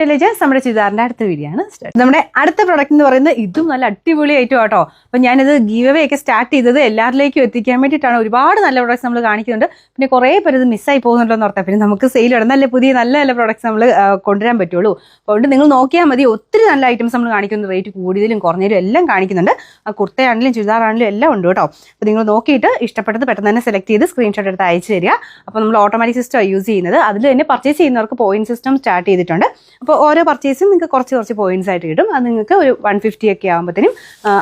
നമ്മുടെ ചുരിദാറിന്റെ അടുത്ത വീഡിയോ ആണ്. നമ്മുടെ അടുത്ത പ്രൊഡക്റ്റ് എന്ന് പറയുന്നത് ഇതും നല്ല അടിപൊളി ഐറ്റം ആട്ടോ. അപ്പൊ ഞാനിത് ഗീവ് അവേ ഒക്കെ സ്റ്റാർട്ട് ചെയ്തത് എല്ലാവരിലേക്കും എത്തിക്കാൻ വേണ്ടിയിട്ടാണ്. ഒരുപാട് നല്ല പ്രൊഡക്ട്സ് നമ്മൾ കാണിക്കുന്നുണ്ട്. പിന്നെ കുറേ പേര് ഇത് മിസ്സായി പോകുന്നുണ്ടോ എന്ന് ഓർത്താൽ പിന്നെ നമുക്ക് സെയിൽ ഇടാം. നല്ല പുതിയ നല്ല പ്രൊഡക്ട്സ് നമ്മൾ കൊണ്ടുവരാൻ പറ്റുള്ളൂ. അതുകൊണ്ട് നിങ്ങൾ നോക്കിയാൽ മതി. ഒത്തിരി നല്ല ഐറ്റംസ് നമ്മൾ കാണിക്കുന്നുണ്ട്. റേറ്റ് കൂടിയതിലും കുറഞ്ഞതിലും എല്ലാം കാണിക്കുന്നുണ്ട്. കുർത്തയാണെങ്കിലും ചുരിദാറാണെങ്കിലും എല്ലാം ഉണ്ട് കേട്ടോ. അപ്പോൾ നിങ്ങൾ നോക്കിയിട്ട് ഇഷ്ടപ്പെട്ടത് പെട്ടെന്ന് തന്നെ സെലക്ട് ചെയ്ത് സ്ക്രീൻഷോട്ട് എടുത്ത് അയച്ചു തരിക. അപ്പോൾ നമ്മൾ ഓട്ടോമാറ്റിക് സിസ്റ്റം യൂസ് ചെയ്യുന്നത്. അതിൽ തന്നെ പർച്ചേസ് ചെയ്യുന്നവർക്ക് പോയിന്റ് സിസ്റ്റം സ്റ്റാർട്ട് ചെയ്തിട്ടുണ്ട്. അപ്പോൾ ഓരോ പർച്ചേസും നിങ്ങൾക്ക് കുറച്ച് പോയിന്റ്സ് ആയിട്ട് കിട്ടും. അത് നിങ്ങൾക്ക് ഒരു 150 ഒക്കെ ആകുമ്പോഴത്തേനും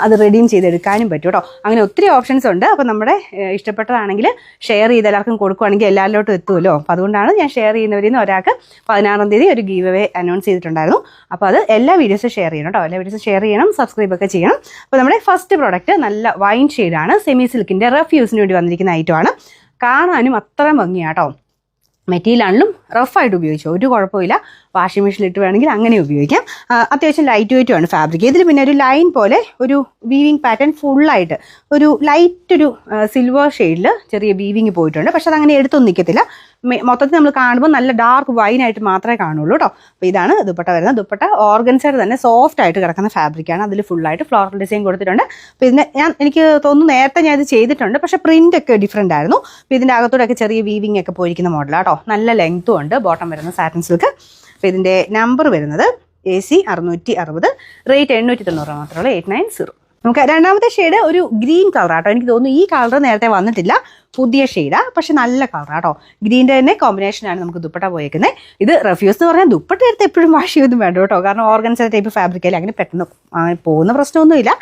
അത് റെഡീം ചെയ്തെടുക്കാനും പറ്റും കേട്ടോ. അങ്ങനെ ഒത്തിരി ഓപ്ഷൻസ് ഉണ്ട്. അപ്പോൾ നമ്മുടെ ഇഷ്ടപ്പെട്ടതാണെങ്കിൽ ഷെയർ ചെയ്ത് എല്ലാവർക്കും കൊടുക്കുകയാണെങ്കിൽ എല്ലാവരിലോട്ടും എത്തുമല്ലോ. അപ്പോൾ അതുകൊണ്ടാണ് ഞാൻ ഷെയർ ചെയ്യുന്നവരിൽ നിന്ന് ഒരാൾക്ക് 16-ാം തീയതി ഒരു ഗീവ് അവേ അനൗൺസ് ചെയ്തിട്ടുണ്ടായിരുന്നു. അപ്പോൾ അത് എല്ലാ വീഡിയോസും ഷെയർ ചെയ്യണം കേട്ടോ. എല്ലാ വീഡിയോസും ഷെയർ ചെയ്യണം, സബ്സ്ക്രൈബ് ഒക്കെ ചെയ്യണം. അപ്പോൾ നമ്മുടെ ഫസ്റ്റ് പ്രോഡക്റ്റ് നല്ല വൈൻ ഷെയ്ഡാണ്. സെമി സിൽക്കിൻ്റെ റഫ് യൂസിന് വേണ്ടി വന്നിരിക്കുന്ന ഐറ്റമാണ്. കാണാനും അത്ര ഭംഗിയാട്ടോ. മെറ്റീരിയലാണെങ്കിലും റഫായിട്ട് ഉപയോഗിച്ചു ഒരു കുഴപ്പമില്ല. വാഷിംഗ് മെഷീനിലിട്ട് വേണമെങ്കിൽ അങ്ങനെ ഉപയോഗിക്കാം. അത്യാവശ്യം ലൈറ്റ് വെയ്റ്റുമാണ് ഫാബ്രിക്. ഇതിൽ പിന്നെ ഒരു ലൈൻ പോലെ ഒരു വീവിങ് പാറ്റേൺ ഫുള്ളായിട്ട് ഒരു സിൽവർ ഷെയ്ഡിൽ ചെറിയ വീവിങ് പോയിട്ടുണ്ട്. പക്ഷെ അതങ്ങനെ എടുത്തൊന്നും നിൽക്കത്തില്ല. മൊത്തത്തിൽ നമ്മൾ കാണുമ്പോൾ നല്ല ഡാർക്ക് വൈനായിട്ട് മാത്രമേ കാണുള്ളൂ കേട്ടോ. അപ്പോൾ ഇതാണ് ദുപ്പട്ട വരുന്നത്. ദുപ്പട്ട ഓർഗൻസൈഡ് തന്നെ സോഫ്റ്റ് ആയിട്ട് കിടക്കുന്ന ഫാബ്രിക്കാണ്. അതിൽ ഫുള്ളായിട്ട് ഫ്ലോറൽ ഡിസൈൻ കൊടുത്തിട്ടുണ്ട്. അപ്പോൾ ഇതിന് എനിക്ക് തോന്നുന്നു നേരത്തെ ഞാൻ ഇത് ചെയ്തിട്ടുണ്ട്. പക്ഷേ പ്രിൻ്റ് ഒക്കെ ഡിഫറെൻ്റ് ആയിരുന്നു. അപ്പോൾ ഇതിൻ്റെ അകത്തോടൊക്കെ ചെറിയ വീവിങ് ഒക്കെ പോയിരിക്കുന്ന മോഡലാണ് കേട്ടോ. നല്ല ലെങ്ത്തും ഉണ്ട്. ബോട്ടം വരുന്ന സാറ്റിൻ സിൽക്ക്. അപ്പോൾ ഇതിൻ്റെ നമ്പർ വരുന്നത് AC 660, റേറ്റ് 890 മാത്രമേ 890. നമുക്ക് രണ്ടാമത്തെ ഷെയ്ഡ് ഒരു ഗ്രീൻ കളറാട്ടോ. എനിക്ക് തോന്നുന്നു ഈ കളർ നേരത്തെ വന്നിട്ടില്ല. പുതിയ ഷെയ്ഡാണ്. പക്ഷെ നല്ല കളറാട്ടോ. ഗ്രീൻ്റെ തന്നെ കോമ്പിനേഷനാണ് നമുക്ക് ദുപ്പട്ട പോയേക്കുന്നത്. ഇത് റഫ്യൂസ് എന്ന് പറഞ്ഞാൽ ദുപ്പട്ട എടുത്ത് എപ്പോഴും വാഷ് ചെയ്തൊന്നും വേണ്ട കേട്ടോ. കാരണം ഓർഗൻസൈഡ് ടൈപ്പ് ഫാബ്രിക് അല്ലേ, അങ്ങനെ പെട്ടെന്ന് പോകുന്ന പ്രശ്നമൊന്നുമില്ല.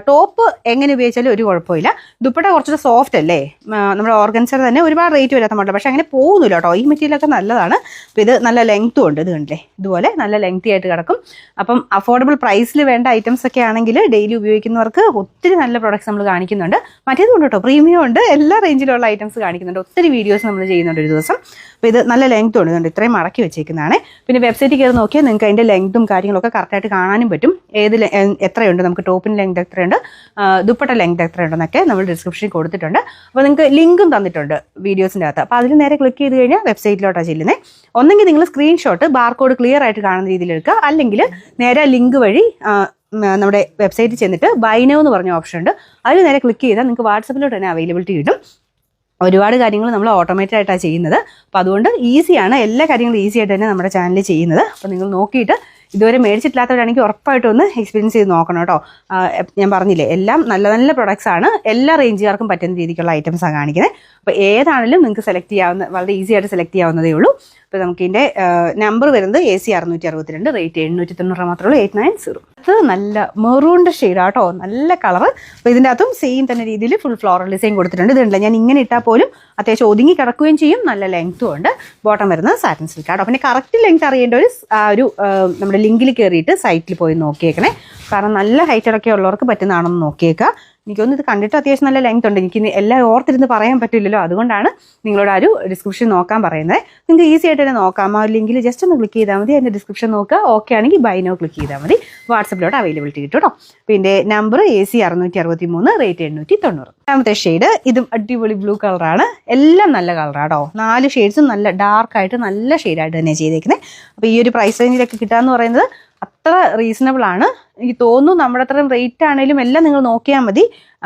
ടോപ്പ് എങ്ങനെ ഉപയോഗിച്ചാലും ഒരു കുഴപ്പമില്ല. ദുപ്പട്ട കുറച്ചുകൂടെ സോഫ്റ്റ് അല്ലേ. നമ്മുടെ ഓർഗൻസൈഡ് തന്നെ ഒരുപാട് റേറ്റ് വരാത്ത മോഡൽ. പക്ഷെ അങ്ങനെ പോകുന്നില്ല കേട്ടോ. ഈ മെറ്റീരിയലൊക്കെ നല്ലതാണ്. അപ്പോൾ ഇത് നല്ല ലെങ്ത്തും ഉണ്ട്. ഇത് കണ്ടില്ലേ, ഇതുപോലെ നല്ല ലെങ്തി ആയിട്ട് കിടക്കും. അപ്പം അഫോർഡബിൾ പ്രൈസിൽ വേണ്ട ഐറ്റംസ് ഒക്കെ ആണെങ്കിൽ ഡെയിലി ഉപയോഗിക്കുന്നവർക്ക് ഒത്തിരി നല്ല പ്രോഡക്ട്സ് നമ്മൾ കാണിക്കുന്നുണ്ട്. മറ്റേതുകൊണ്ട് കേട്ടോ, പ്രീമിയം ഉണ്ട്. എല്ലാ റേഞ്ചിലുള്ള ഐറ്റംസ് കാണിക്കുന്നുണ്ട്. ഒത്തിരി വീഡിയോസ് നമ്മൾ ചെയ്യുന്നുണ്ട് ഒരു ദിവസം. അപ്പോൾ ഇത് നല്ല ലെങ്ത് ഉണ്ട്. ഇത്രയും മടക്കി വെച്ചേക്കുന്നതാണ്. പിന്നെ വെബ്സൈറ്റിൽ കയറി നോക്കിയാൽ നിങ്ങൾക്ക് അതിൻ്റെ ലെങ്ത്തും കാര്യങ്ങളൊക്കെ കറക്റ്റായിട്ട് കാണാനും പറ്റും. എത്രയുണ്ട്, നമുക്ക് ടോപ്പിന് ലെങ്ത് എത്രയുണ്ട്, ദുപ്പട്ട ലെങ്ത് എത്രയുണ്ടെന്നൊക്കെ നമ്മൾ ഡിസ്ക്രിപ്ഷനിൽ കൊടുത്തിട്ടുണ്ട്. അപ്പോൾ നിങ്ങൾക്ക് ലിങ്കും തന്നിട്ടുണ്ട് വീഡിയോസിൻ്റെ അകത്ത്. അപ്പോൾ അതിൽ നേരെ ക്ലിക്ക് ചെയ്ത് കഴിഞ്ഞാൽ വെബ്സൈറ്റിലോട്ടാണ് ചെല്ലുന്നത്. ഒന്നെങ്കിൽ നിങ്ങൾ സ്ക്രീൻഷോട്ട് ബാർകോഡ് ക്ലിയർ ആയിട്ട് കാണുന്ന രീതിയിൽ എടുക്കുക. അല്ലെങ്കിൽ നേരെ ലിങ്ക് വഴി നമ്മുടെ വെബ്സൈറ്റിൽ ചെന്നിട്ട് ബൈ നൗ എന്ന് പറഞ്ഞ ഓപ്ഷൻ ഉണ്ട്. അതിൽ നേരെ ക്ലിക്ക് ചെയ്താൽ നിങ്ങൾക്ക് വാട്സപ്പിലോട്ട് തന്നെ അവൈലബിലിറ്റി കിട്ടും. ഒരുപാട് കാര്യങ്ങൾ നമ്മൾ ഓട്ടോമേറ്റഡ് ആയിട്ടാണ് ചെയ്യുന്നത്. അപ്പോൾ അതുകൊണ്ട് ഈസിയാണ്. എല്ലാ കാര്യങ്ങളും ഈസി ആയിട്ട് തന്നെ നമ്മുടെ ചാനലിൽ ചെയ്യുന്നത്. അപ്പോൾ നിങ്ങൾ നോക്കിയിട്ട് ഇതുവരെ മേടിച്ചിട്ടില്ലാത്തവരാണെങ്കിൽ ഉറപ്പായിട്ടും ഒന്ന് എക്സ്പീരിയൻസ് ചെയ്ത് നോക്കണം കേട്ടോ. ഞാൻ പറഞ്ഞില്ലേ, എല്ലാം നല്ല പ്രൊഡക്ട്സ് ആണ്. എല്ലാ റേഞ്ചുകാർക്കും പറ്റുന്ന രീതിക്കുള്ള ഐറ്റംസാണ് കാണിക്കുന്നത്. അപ്പോൾ ഏതാണെങ്കിലും നിങ്ങൾക്ക് സെലക്ട് ചെയ്യാവുന്ന, വളരെ ഈസി ആയിട്ട് സെലക്ട് ചെയ്യാവുന്നതേ ഉള്ളൂ. അപ്പോൾ നമുക്ക് ഇതിൻ്റെ നമ്പർ വരുന്നത് AC 662, റേറ്റ് 890 മാത്രമേ ഉള്ളൂ, 890. അത് നല്ല മെറൂണിൻ്റെ ഷെയ്ഡാട്ടോ. നല്ല കളറ്. അപ്പോൾ ഇതിൻ്റെ അകത്തും സെയിം തന്നെ രീതിയിൽ ഫുൾ ഫ്ലോറൽ ഡിസൈൻ കൊടുത്തിട്ടുണ്ട്. ഇതുണ്ടല്ലോ, ഞാൻ ഇങ്ങനെ ഇട്ടാൽ പോലും അത്യാവശ്യം ഒതുങ്ങി കിടക്കുകയും ചെയ്യും. നല്ല ലെങ്ത്തും ഉണ്ട്. ബോട്ടം വരുന്നത് സാറ്റിൻ സിൽക്ക് ആട്ടോ. പിന്നെ കറക്റ്റ് ലെങ്ത് അറിയേണ്ട ഒരു നമ്മുടെ ലിങ്കിൽ കയറിയിട്ട് സൈറ്റിൽ പോയി നോക്കിയേക്കണേ. കാരണം നല്ല ഹൈറ്റൊക്കെ ഉള്ളവർക്ക് പറ്റുന്നതാണെന്ന് നോക്കിയേക്കുക. എനിക്കൊന്നും ഇത് കണ്ടിട്ട് അത്യാവശ്യം നല്ല ലെങ്ത് ഉണ്ട്. എനിക്ക് എല്ലാം ഓർത്തിരുന്ന് പറയാൻ പറ്റില്ലല്ലോ. അതുകൊണ്ടാണ് നിങ്ങളോട് ഒരു ഡിസ്ക്രിപ്ഷൻ നോക്കാൻ പറയുന്നത്. നിങ്ങൾക്ക് ഈസി ആയിട്ട് തന്നെ നോക്കാം. ആ ലിങ്കിൽ ജസ്റ്റ് ഒന്ന് ക്ലിക്ക് ചെയ്താൽ മതി. അതിൻ്റെ ഡിസ്ക്രിപ്ഷൻ നോക്കുക. ഓക്കെ ആണെങ്കിൽ ബൈ നോ ക്ലിക്ക് ചെയ്താൽ മതി. വാട്സപ്പിലോട്ട് അവൈലബിലിറ്റി കിട്ടും കേട്ടോ. പിന്നെ നമ്പർ AC 663, റേറ്റ് 890. രണ്ടാമത്തെ ഷെയ്ഡ് ഇതും അടിപൊളി ബ്ലൂ കളറാണ്. എല്ലാം നല്ല കളറാട്ടോ. 4 ഷെയ്ഡ്സും നല്ല ഡാർക്കായിട്ട് നല്ല ഷെയ്ഡായിട്ട് തന്നെ ചെയ്തേക്കുന്നത്. അപ്പോൾ ഈ ഒരു പ്രൈസ് റേഞ്ചിലൊക്കെ കിട്ടുകയെന്ന് പറയുന്നത് അത്ര റീസണബിൾ ആണ്. എനിക്ക് തോന്നുന്നു നമ്മുടെ അത്രയും റേറ്റ് ആണെങ്കിലും എല്ലാം നിങ്ങൾ നോക്കിയാൽ മതി.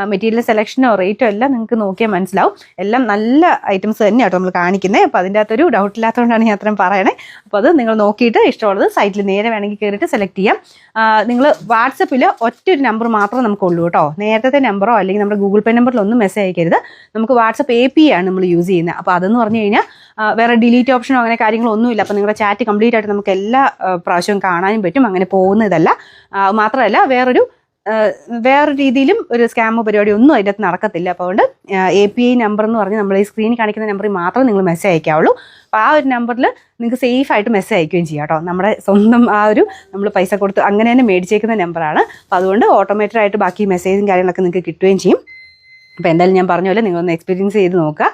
മെറ്റീരിയൽ സെലക്ഷനോ റേറ്റോ എല്ലാം നിങ്ങൾക്ക് നോക്കിയാൽ മനസ്സിലാവും. എല്ലാം നല്ല ഐറ്റംസ് തന്നെയാട്ടോ നമ്മൾ കാണിക്കുന്നത്. അപ്പോൾ അതിൻ്റെ അകത്തൊരു ഡൗട്ട് ഇല്ലാത്തതുകൊണ്ടാണ് ഞാൻ അത്രയും പറയണേ. അപ്പോൾ അത് നിങ്ങൾ നോക്കിയിട്ട് ഇഷ്ടമുള്ളത് സൈറ്റിൽ നേരെ വേണമെങ്കിൽ കയറിയിട്ട് സെലക്ട് ചെയ്യാം. നിങ്ങൾ വാട്സപ്പിൽ ഒറ്റൊരു നമ്പർ മാത്രമേ നമുക്കുള്ളൂ കേട്ടോ. നേരത്തെ നമ്പറോ അല്ലെങ്കിൽ നമ്മുടെ ഗൂഗിൾ പേ നമ്പറിലൊന്നും മെസ്സേജ് അയക്കരുത്. നമുക്ക് വാട്സപ്പ് API ആണ് നമ്മൾ യൂസ് ചെയ്യുന്നത്. അപ്പോൾ അതെന്ന് പറഞ്ഞു കഴിഞ്ഞാൽ വേറെ ഡിലീറ്റ് ഓപ്ഷനോ അങ്ങനെ കാര്യങ്ങളൊന്നുമില്ല. അപ്പോൾ നിങ്ങളുടെ ചാറ്റ് കംപ്ലീറ്റ് ആയിട്ട് നമുക്ക് എല്ലാ പ്രാവശ്യവും കാണാനും പറ്റും. അങ്ങനെ പോകുന്നതല്ല. മാത്രമല്ല വേറൊരു രീതിയിലും ഒരു സ്കാമോ പരിപാടി ഒന്നും അതിനകത്ത് നടക്കത്തില്ല. അപ്പോൾ അതുകൊണ്ട് API നമ്പർ എന്ന് പറഞ്ഞ് നമ്മൾ ഈ സ്ക്രീനിൽ കാണിക്കുന്ന നമ്പറിൽ മാത്രമേ നിങ്ങൾ മെസ്സേജ് അയക്കാവുള്ളൂ. അപ്പോൾ ആ ഒരു നമ്പറിൽ നിങ്ങൾക്ക് സേഫ് ആയിട്ട് മെസ്സേജ് അയക്കുകയും ചെയ്യാം കേട്ടോ. നമ്മുടെ സ്വന്തം നമ്മൾ പൈസ കൊടുത്ത് അങ്ങനെ തന്നെ മേടിച്ചേക്കുന്ന നമ്പറാണ്. അപ്പോൾ അതുകൊണ്ട് ഓട്ടോമാറ്റഡ് ആയിട്ട് ബാക്കി മെസ്സേജും കാര്യങ്ങളൊക്കെ നിങ്ങൾക്ക് കിട്ടുകയും ചെയ്യും. അപ്പോൾ എന്തായാലും ഞാൻ പറഞ്ഞ പോലെ നിങ്ങളൊന്ന് എക്സ്പീരിയൻസ് ചെയ്ത് നോക്കുക.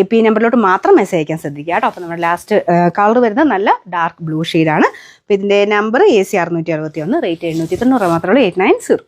API നമ്പറിലോട്ട് മാത്രം മെസ്സേജ് അയക്കാൻ ശ്രദ്ധിക്കുക കേട്ടോ. അപ്പോൾ നമ്മുടെ ലാസ്റ്റ് കളർ വരുന്നത് നല്ല ഡാർക്ക് ബ്ലൂ ഷെയ്ഡാണ്. അപ്പോൾ ഇതിൻ്റെ നമ്പർ AC 661, റേറ്റ് 890 മാത്രമേ ഉള്ളൂ, 890.